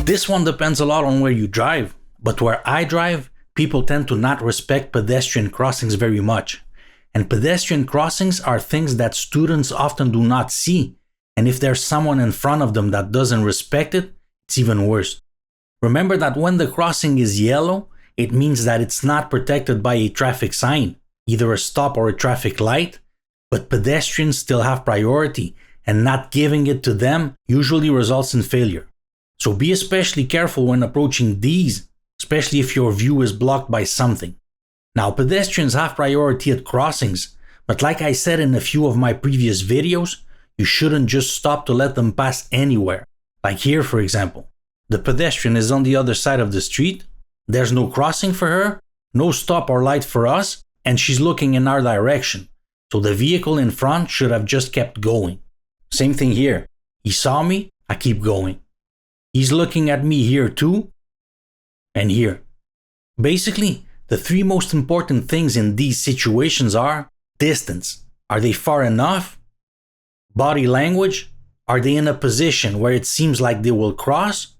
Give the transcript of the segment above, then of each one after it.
This one depends a lot on where you drive, but where I drive, people tend to not respect pedestrian crossings very much. And pedestrian crossings are things that students often do not see, and if there's someone in front of them that doesn't respect it, it's even worse. Remember that when the crossing is yellow, it means that it's not protected by a traffic sign, either a stop or a traffic light, but pedestrians still have priority, and not giving it to them usually results in failure. So be especially careful when approaching these, especially if your view is blocked by something. Now, pedestrians have priority at crossings, but like I said in a few of my previous videos, you shouldn't just stop to let them pass anywhere. Like here, for example. The pedestrian is on the other side of the street, there's no crossing for her, no stop or light for us, and she's looking in our direction. So the vehicle in front should have just kept going. Same thing here. He saw me, I keep going. He's looking at me here too, and here. Basically, the three most important things in these situations are distance. Are they far enough? Body language. Are they in a position where it seems like they will cross?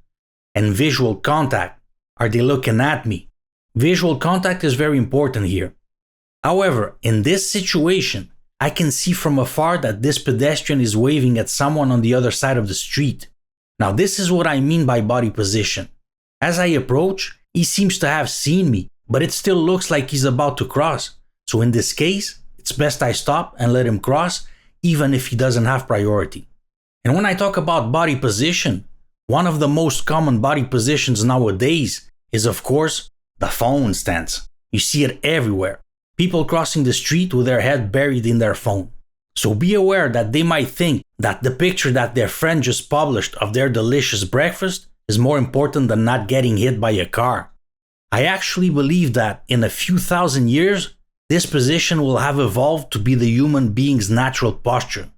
And visual contact. Are they looking at me? Visual contact is very important here. However, in this situation, I can see from afar that this pedestrian is waving at someone on the other side of the street. Now, this is what I mean by body position. As I approach, he seems to have seen me, but it still looks like he's about to cross. So in this case, it's best I stop and let him cross, even if he doesn't have priority. And when I talk about body position, one of the most common body positions nowadays is, of course, the phone stance. You see it everywhere. People crossing the street with their head buried in their phone. So be aware that they might think that the picture that their friend just published of their delicious breakfast is more important than not getting hit by a car. I actually believe that in a few thousand years, this position will have evolved to be the human being's natural posture.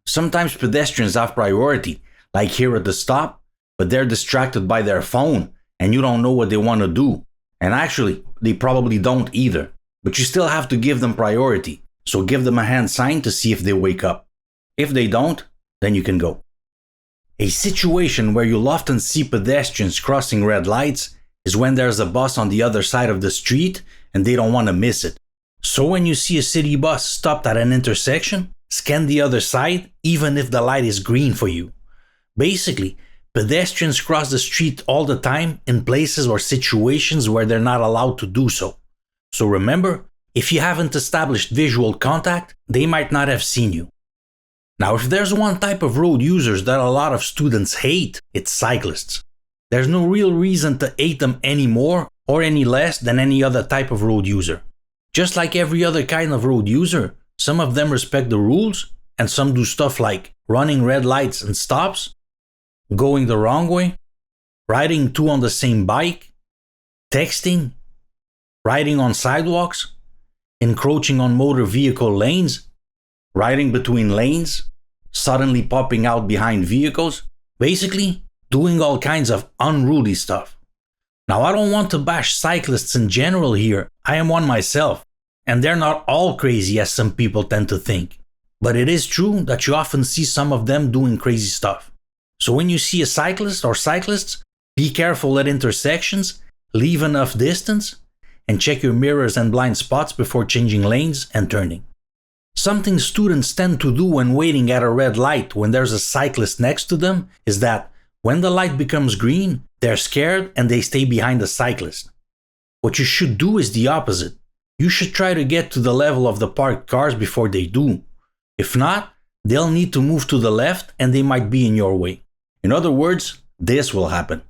Sometimes pedestrians have priority, like here at the stop, but they're distracted by their phone and you don't know what they want to do. And actually, they probably don't either. But you still have to give them priority, so give them a hand sign to see if they wake up. If they don't, then you can go. A situation where you'll often see pedestrians crossing red lights is when there's a bus on the other side of the street and they don't want to miss it. So when you see a city bus stopped at an intersection, scan the other side even if the light is green for you. Basically, pedestrians cross the street all the time in places or situations where they're not allowed to do so. So remember, if you haven't established visual contact, they might not have seen you. Now, if there's one type of road users that a lot of students hate, it's cyclists. There's no real reason to hate them any more or any less than any other type of road user. Just like every other kind of road user, some of them respect the rules and some do stuff like running red lights and stops, going the wrong way, riding two on the same bike, texting, riding on sidewalks, encroaching on motor vehicle lanes, riding between lanes, suddenly popping out behind vehicles, basically doing all kinds of unruly stuff. Now, I don't want to bash cyclists in general here, I am one myself, and they're not all crazy as some people tend to think. But it is true that you often see some of them doing crazy stuff. So when you see a cyclist or cyclists, be careful at intersections, leave enough distance, and check your mirrors and blind spots before changing lanes and turning. Something students tend to do when waiting at a red light when there's a cyclist next to them is that when the light becomes green, they're scared and they stay behind the cyclist. What you should do is the opposite. You should try to get to the level of the parked cars before they do. If not, they'll need to move to the left and they might be in your way. In other words, this will happen.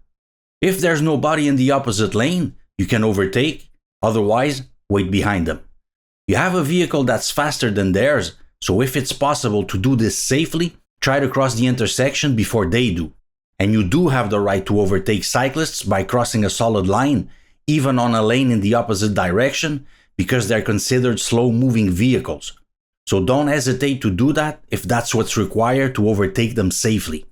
If there's nobody in the opposite lane, you can overtake, otherwise, wait behind them. You have a vehicle that's faster than theirs, so if it's possible to do this safely, try to cross the intersection before they do. And you do have the right to overtake cyclists by crossing a solid line, even on a lane in the opposite direction, because they're considered slow-moving vehicles. So don't hesitate to do that if that's what's required to overtake them safely.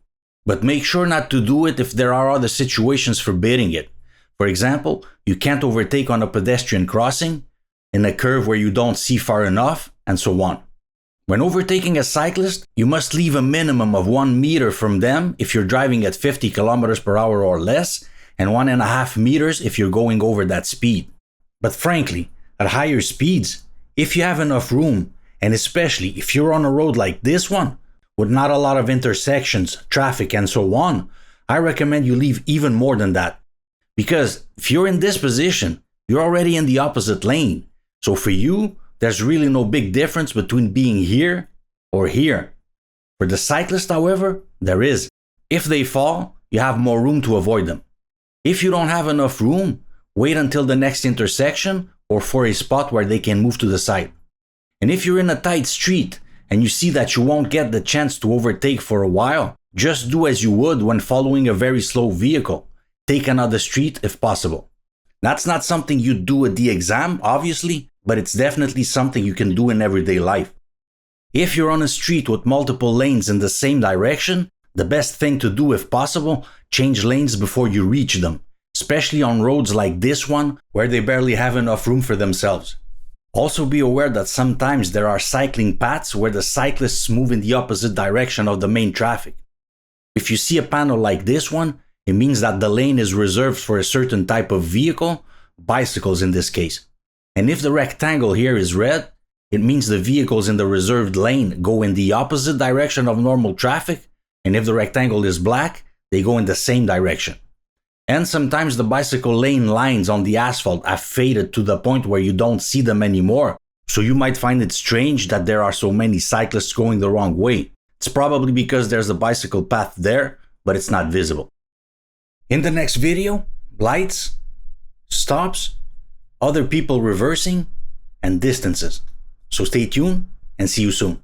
But make sure not to do it if there are other situations forbidding it. For example, you can't overtake on a pedestrian crossing, in a curve where you don't see far enough, and so on. When overtaking a cyclist, you must leave a minimum of 1 meter from them if you're driving at 50 kilometers per hour or less, and 1.5 meters if you're going over that speed. But frankly, at higher speeds, if you have enough room, and especially if you're on a road like this one, with not a lot of intersections, traffic, and so on, I recommend you leave even more than that. Because if you're in this position, you're already in the opposite lane. So for you, there's really no big difference between being here or here. For the cyclist, however, there is. If they fall, you have more room to avoid them. If you don't have enough room, wait until the next intersection or for a spot where they can move to the side. And if you're in a tight street and you see that you won't get the chance to overtake for a while, just do as you would when following a very slow vehicle. Take another street if possible. That's not something you do at the exam, obviously, but it's definitely something you can do in everyday life. If you're on a street with multiple lanes in the same direction, the best thing to do if possible, change lanes before you reach them, especially on roads like this one where they barely have enough room for themselves. Also be aware that sometimes there are cycling paths where the cyclists move in the opposite direction of the main traffic. If you see a panel like this one, it means that the lane is reserved for a certain type of vehicle, bicycles in this case. And if the rectangle here is red, it means the vehicles in the reserved lane go in the opposite direction of normal traffic, and if the rectangle is black, they go in the same direction. And sometimes the bicycle lane lines on the asphalt have faded to the point where you don't see them anymore, so you might find it strange that there are so many cyclists going the wrong way. It's probably because there's a bicycle path there, but it's not visible. In the next video, lights, stops, other people reversing, and distances. So stay tuned and see you soon.